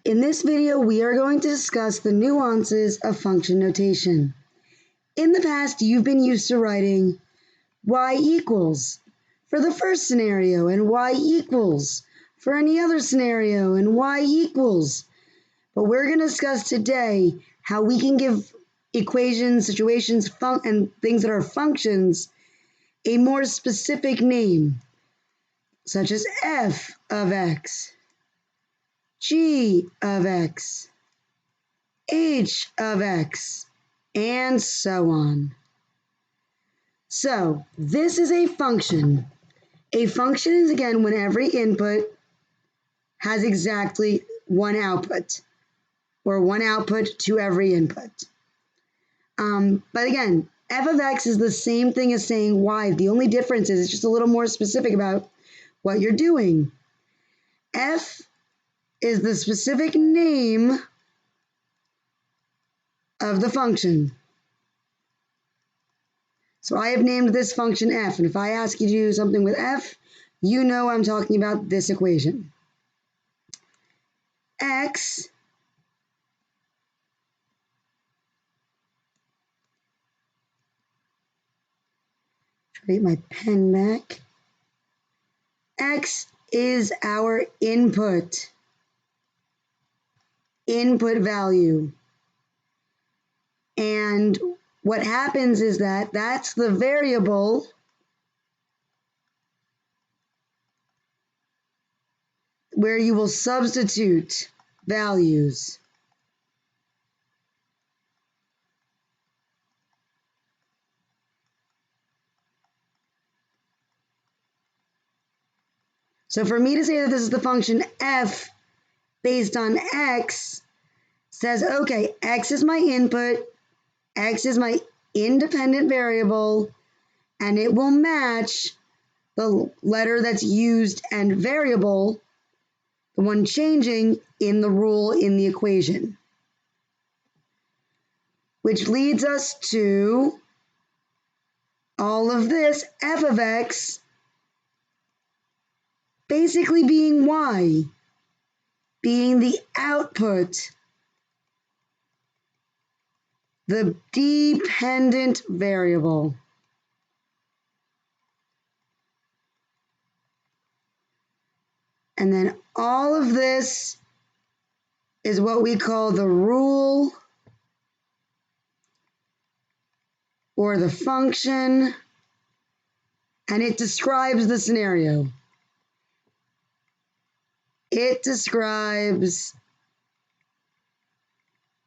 In this video, we are going to discuss the nuances of function notation. In the past, you've been used to writing y equals for the first scenario and y equals for any other scenario and y equals. But we're going to discuss today how we can give equations, situations, and things that are functions a more specific name, such as f of x, g of x, h of x, and so on. So this is a function. A function is, again, when every input has exactly one output, or one output to every input. But again, f of x is the same thing as saying y. The only difference is it's just a little more specific about what you're doing. F is the specific name of the function. So I have named this function f, and if I ask you to do something with f, you know I'm talking about this equation. X trade my pen back. X is our input value. And what happens is that that's the variable where you will substitute values. So for me to say that this is the function f based on x says, okay, x is my input, x is my independent variable, and it will match the letter that's used and variable, the one changing in the rule in the equation. Which leads us to all of this, f of x basically being y, being the output, the dependent variable. And then all of this is what we call the rule or the function, and it describes the scenario. It describes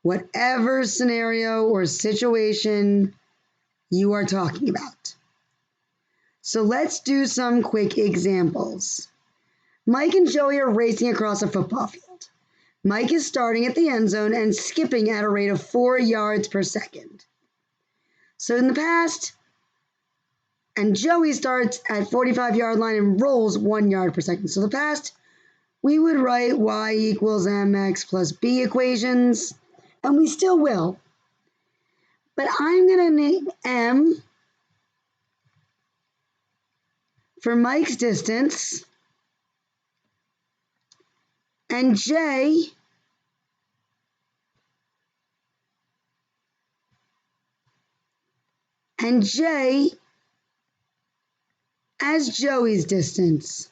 whatever scenario or situation you are talking about. So let's do some quick examples. Mike and Joey are racing across a football field. Mike is starting at the end zone and skipping at a rate of 4 yards per second. So in the past, and Joey starts at 45-yard line and rolls 1 yard per second. So the past, we would write y equals mx plus b equations, and we still will. But I'm going to name m for Mike's distance, and j as Joey's distance.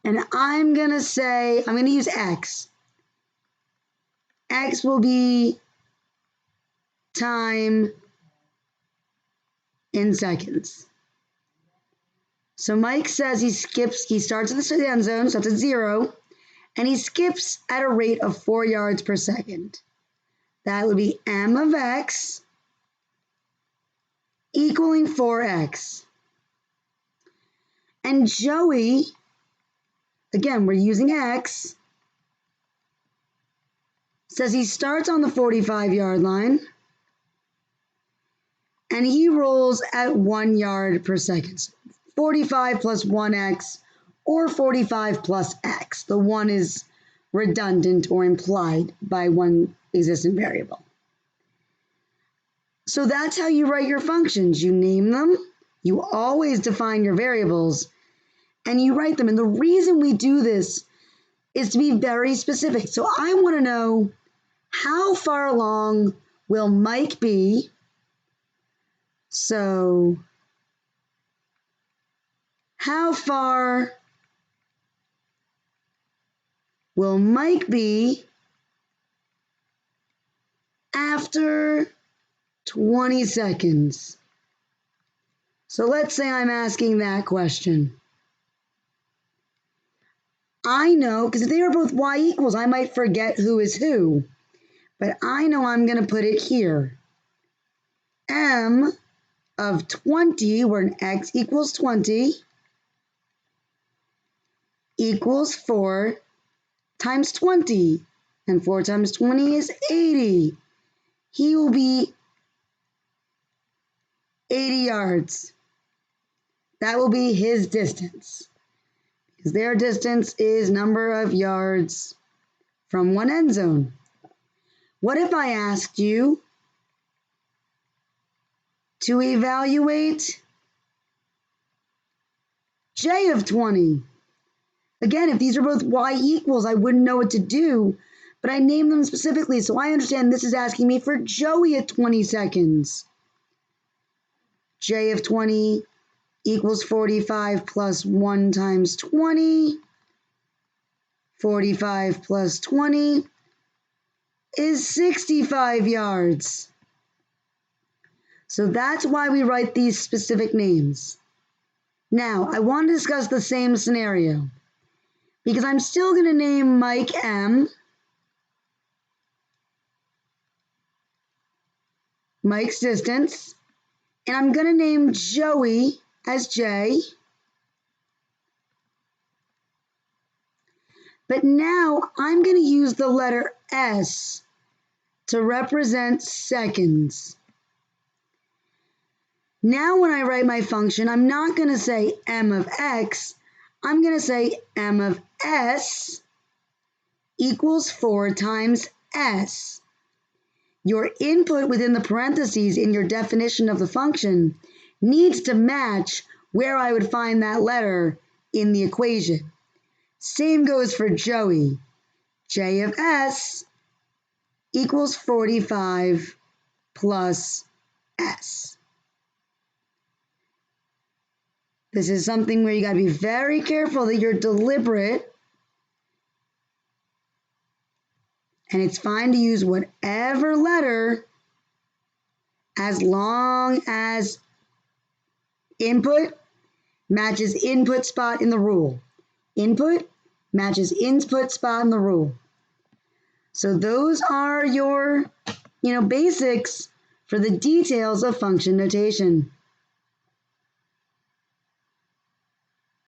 And I'm going to use x. X will be time in seconds. So Mike says he starts at the end zone, so that's at 0, and he skips at a rate of 4 yards per second. That would be m of x equaling 4x. And Joey, again, we're using x, says he starts on the 45-yard line and he rolls at 1 yard per second. 45 plus 1x or 45 plus x. The 1 is redundant or implied by one existent variable. So that's how you write your functions. You name them, you always define your variables, and you write them. And the reason we do this is to be very specific. So I want to know, how far along will Mike be? So how far will Mike be after 20 seconds? So let's say I'm asking that question. I know, because if they are both y equals, I might forget who is who. But I know I'm going to put it here. M of 20, where an x equals 20, equals 4 times 20. And 4 times 20 is 80. He will be 80 yards. That will be his distance. Because their distance is number of yards from one end zone. What if I asked you to evaluate J of 20? Again, if these are both y equals, I wouldn't know what to do, but I named them specifically, so I understand this is asking me for Joey at 20 seconds. J of 20 equals 45 plus 1 times 20. 45 plus 20 is 65 yards. So that's why we write these specific names. Now, I want to discuss the same scenario, because I'm still going to name Mike M, Mike's distance, and I'm going to name Joey as J. But now I'm going to use the letter S to represent seconds. Now when I write my function, I'm not going to say M of X, I'm going to say M of S equals 4 times S. Your input within the parentheses in your definition of the function needs to match where I would find that letter in the equation. Same goes for Joey. J of S equals 45 plus S. This is something where you got to be very careful that you're deliberate. And it's fine to use whatever letter as long as input matches input spot in the rule. Input matches input spot in the rule. So those are your, basics for the details of function notation.